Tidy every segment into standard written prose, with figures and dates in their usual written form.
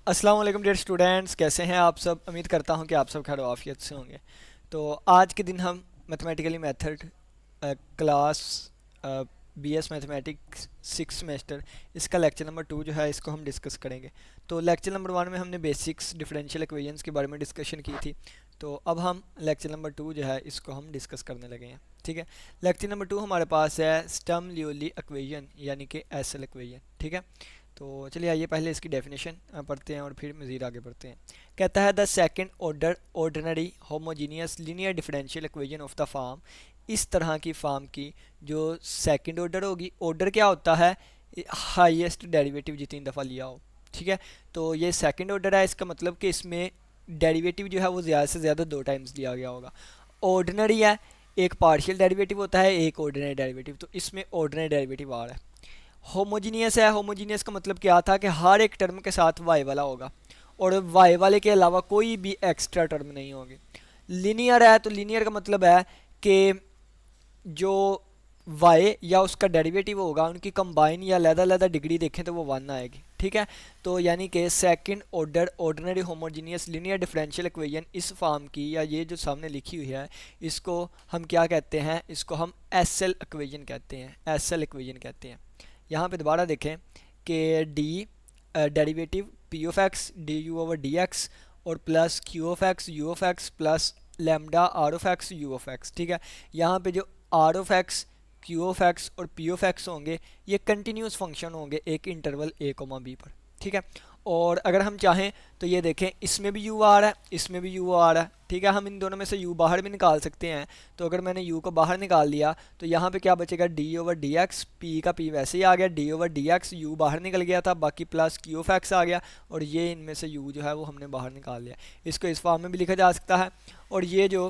अस्सलाम वालेकुम dear students, कैसे हैं आप सब। उम्मीद करता हूं कि आप सब खैर आफियत से होंगे। तो आज के दिन हम mathematically method class BS mathematics six semester इसका लेक्चर नंबर 2 जो है इसको हम डिस्कस करेंगे। तो लेक्चर नंबर 1 में हमने बेसिक्स डिफरेंशियल इक्वेशंस के बारे में डिस्कशन की थी। तो अब हम लेक्चर नंबर 2 जो है इसको हम डिस्कस करने लगे हैं। ठीक है, लेक्चर नंबर 2 हमारे पास है स्टर्म लियोली इक्वेशन यानी कि एसएल इक्वेशन। ठीक है, तो चलिए आइए पहले इसकी डेफिनेशन पढ़ते हैं और फिर मज़ीद आगे बढ़ते हैं। कहता है the second order ordinary homogeneous linear differential equation of the form. इस तरह की फॉर्म की जो सेकंड ऑर्डर होगी, ऑर्डर क्या होता है, हाईएस्ट डेरिवेटिव जितनी दफ़ा लिया हो। ठीक है, तो ये सेकंड ऑर्डर है, इसका मतलब कि इसमें डेरिवेटिव जो है वो ज़्यादा से ज़्यादा 2 टाइम्स लिया गया होगा। ऑर्डिनरी है, एक पार्शियल डेरिवेटिव होता है, एक ऑर्डिनरी डेरिवेटिव, तो इसमें ऑर्डिनरी डेरिवेटिव आ रहा है। होमोजीनियस है, होमोजीनियस का मतलब क्या था कि हर एक टर्म के साथ वाई वाला होगा और वाई वाले के अलावा कोई भी एक्स्ट्रा टर्म नहीं होगी। लीनियर है, तो लीनियर का मतलब है कि जो वाई या उसका डेरिवेटिव होगा उनकी कंबाइन या अलग-अलग डिग्री देखें तो वो 1 आएगी। ठीक है, तो यानी कि second order ordinary homogeneous linear differential equation इस फॉर्म की, या ये जो सामने लिखी हुई है, इसको हम क्या कहते हैं, इसको हम एसएल इक्वेशन कहते हैं, एसएल इक्वेशन कहते हैं। यहाँ पे दोबारा देखें कि d derivative p of x d u over d x और plus q of x u of x plus lambda r of x u of x. ठीक है, यहाँ पे जो r of x q of x और p of x होंगे ये continuous function होंगे एक इंटरवल ए कोमा बी पर। ठीक है, और अगर हम चाहें तो ये देखें इसमें भी यू आ रहा है, इसमें भी यू आ रहा है। ठीक है, हम इन दोनों में से यू बाहर भी निकाल सकते हैं। तो अगर मैंने यू को बाहर निकाल लिया तो यहाँ पे क्या बचेगा, D over d x, P का पी वैसे ही आ गया, D over d x, you बाहर निकल गया था, बाकी प्लस क्यू ऑफ एक्स आ गया, और ये इनमें से यू जो है वो हमने बाहर निकाल लिया। इसको इस फॉर्म में भी लिखा जा सकता है, और ये जो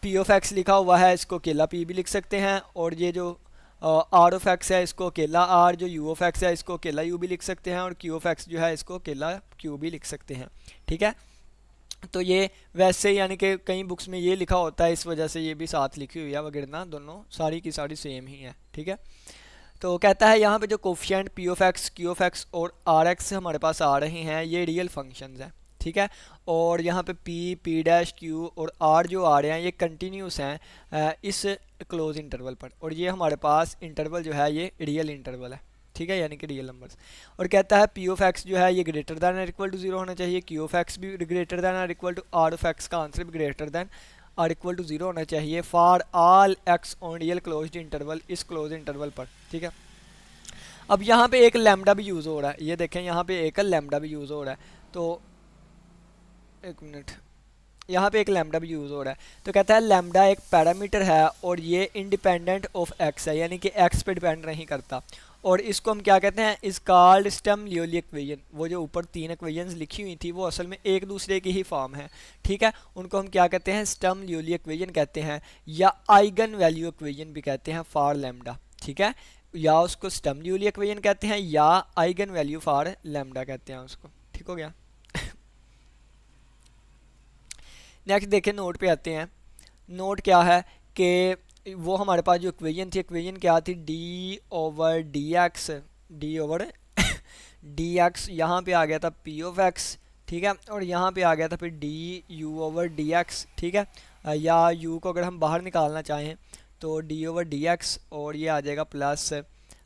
पी ऑफ एक्स लिखा हुआ है इसको अकेला पी भी लिख सकते हैं, और ये जो आर ऑफ एक्स है इसको अकेला आर, जो यू ऑफ एक्स है इसको अकेला यू भी लिख सकते हैं, और क्यू ऑफ एक्स जो है इसको अकेला क्यू भी लिख सकते हैं। ठीक है, तो ये वैसे यानी कि कई बुक्स में ये लिखा होता है, इस वजह से ये भी साथ लिखी हुई है, वगैरह दोनों सारी की सारी सेम ही है। ठीक है, तो कहता है यहाँ पे जो coefficient P of x q of x और आर एक्स हमारे पास आ रहे हैं ये रियल फंक्शंस हैं। ठीक है, और यहाँ पे पी पी डैश क्यू और आर जो आ रहे हैं ये कंटिन्यूस हैं इस क्लोज इंटरवल पर, और ये हमारे पास इंटरवल जो है ये रियल इंटरवल है। ठीक है, यानी कि रियल नंबर्स। और कहता है पी ऑफ एक्स जो है ये ग्रेटर दैन और इक्वल टू 0 होना चाहिए, क्यू ऑफ एक्स भी ग्रेटर दैन और equal to, r of x का आंसर भी ग्रेटर दैन और इक्वल टू 0 होना चाहिए for all x on real closed interval, इस क्लोज इंटरवल पर। ठीक है, अब यहाँ पे एक लैम्डा भी यूज़ हो रहा है, ये देखें यहाँ पे एक लैम्डा भी यूज़ हो रहा है। तो एक मिनट, यहाँ पे एक लैम्डा भी यूज़ हो रहा है। तो कहता है लैम्डा एक पैरामीटर है और ये इंडिपेंडेंट ऑफ एक्स है, यानी कि एक्स पे डिपेंड नहीं करता, और इसको हम क्या कहते हैं, इस कॉल्ड स्टर्म लियोली इक्वेशन। वो जो ऊपर 3 इक्वेशंस लिखी हुई थी वो असल में एक दूसरे की ही फॉर्म है। ठीक है, उनको हम क्या कहते हैं, स्टर्म लियोली इक्वेशन कहते हैं, या आइगन वैल्यू इक्वेशन भी कहते हैं फॉर लैम्डा। ठीक है, या उसको स्टर्म लियोली इक्वेशन कहते हैं या आइगन वैल्यू फॉर लैम्डा कहते हैं उसको। ठीक हो गया। नेक्स्ट देखें, नोट पे आते हैं। नोट क्या है कि वो हमारे पास जो इक्वेशन थी, इक्वेशन क्या थी, D over d x, D over d x, यहाँ पे आ गया था पी ऑफ एक्स। ठीक है, और यहाँ पे आ गया था फिर D u over d x. ठीक है, या यू को अगर हम बाहर निकालना चाहें तो डी ओवर डी एक्स, और ये आ जाएगा प्लस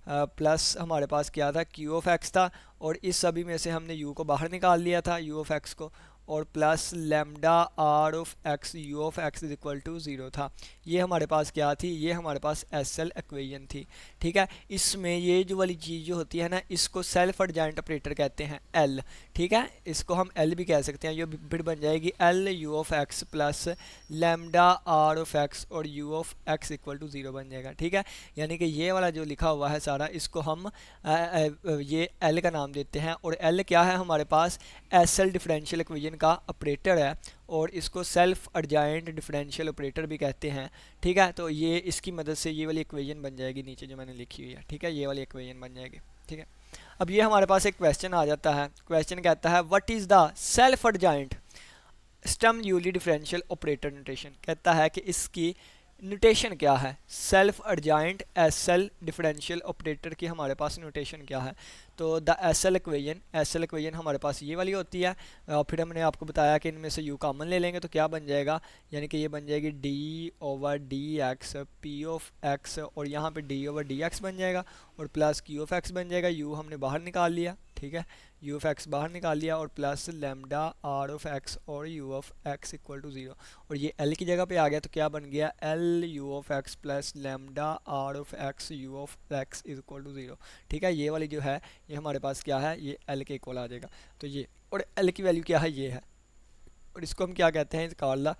प्लस हमारे पास क्या था, क्यू ऑफ एक्स था, और इस सभी में से हमने यू को बाहर निकाल लिया था, यू ऑफ एक्स को, और plus lambda r of x u of x is equal to 0 था। ये हमारे पास क्या थी, ये हमारे पास एस एल इक्वेशन थी। ठीक है, इसमें ये जो वाली चीज़ जो होती है ना, इसको सेल्फ एडजॉइंट ऑपरेटर कहते हैं, एल। ठीक है, इसको हम एल भी कह सकते हैं, ये फिर बन जाएगी L u of x plus lambda r of x और u of x equal to 0 बन जाएगा। ठीक है, यानी कि ये वाला जो लिखा हुआ है सारा, इसको हम ये एल का नाम देते हैं, और एल क्या है हमारे पास, एस एल डिफरेंशियल इक्वेशन का ऑपरेटर है, और इसको सेल्फ एडजॉइंट डिफरेंशियल ऑपरेटर भी कहते हैं। ठीक है, तो ये इसकी मदद से ये वाली इक्वेशन बन जाएगी नीचे जो मैंने लिखी हुई है। ठीक है, ये वाली इक्वेशन बन जाएगी। ठीक है, अब ये हमारे पास एक क्वेश्चन आ जाता है। क्वेश्चन कहता है what is the self adjoint Sturm Liouville differential operator notation. कहता है कि इसकी नोटेशन क्या है, self adjoint S L differential operator की हमारे पास नोटेशन क्या है। तो द एस एल इक्वेशन हमारे पास ये वाली होती है। और फिर हमने आपको बताया कि इनमें से यू कॉमन ले लेंगे तो क्या बन जाएगा, यानी कि ये बन जाएगी D over d x P of x, और यहाँ पे डी ओवर डी एक्स बन जाएगा और प्लस क्यू ऑफ एक्स बन जाएगा। यू हमने बाहर निकाल लिया, ठीक है, यू ऑफ एक्स बाहर निकाल लिया, और plus lambda r of x और u of x equal to zero. और ये एल की जगह पे आ गया तो क्या बन गया, L u of x plus lambda r of x u of x is equal to zero. ठीक है, ये वाली जो है ये हमारे पास क्या है, ये एल के इक्वल आ जाएगा। तो ये, और एल की वैल्यू क्या है, ये है, और इसको हम क्या कहते हैं, called the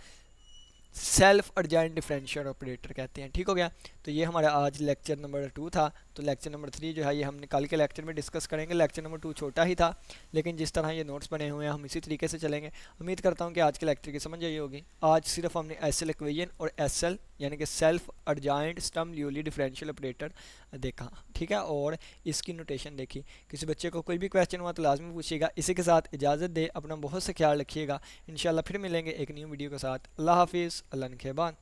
self urgent differential operator कहते हैं। ठीक हो गया। तो ये हमारा आज लेक्चर नंबर 2 था। तो लेक्चर नंबर 3 जो है ये हमने कल के लेक्चर में डिस्कस करेंगे। लेक्चर नंबर 2 छोटा ही था, लेकिन जिस तरह ये नोट्स बने हुए हैं हम इसी तरीके से चलेंगे। उम्मीद करता हूँ कि आज के लेक्चर की समझ आई होगी। आज सिर्फ हमने एस एल इक्वेशन और एस एल यानी कि self adjoint Sturm Liouville differential operator देखा, ठीक है, और इसकी नोटेशन देखी। किसी बच्चे को कोई भी क्वेश्चन हुआ तो लाजमी पूछिएगा। इसी के साथ इजाज़त दे, अपना बहुत से ख्याल रखिएगा। इंशाल्लाह फिर मिलेंगे एक न्यू वीडियो के साथ। अल्लाह हाफिज़, अल्लाह निगहबान।